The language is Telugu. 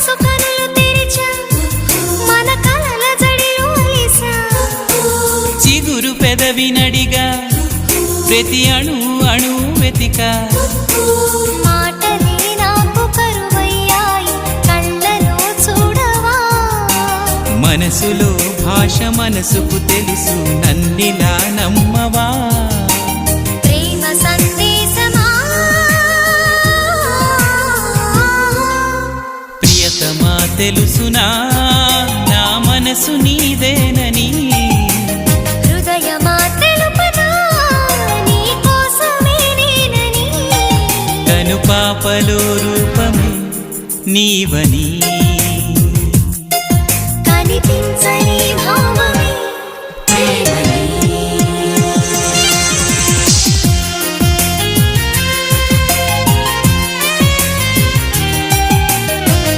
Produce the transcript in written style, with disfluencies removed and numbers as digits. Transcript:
మనసు కనులు తెరిచా మన కలల జడిలో అలిసా చిగురు పెదవి నడిగా ప్రతి అణు అణు వెతిక మాటలే నాకు కరువయ్యాయి కళ్ళలో చూడవా మనసులో భాష మనసుకు తెలుసు నన్నిలా నమ్మవా ప్రేమ సందేశమా ప్రియతమా తెలుసునా నా మనసు నీదేనని హృదయమా తెలుపనా నీ కోసమే నేనని కను పాపలో రూపమే నీవని కనిపించ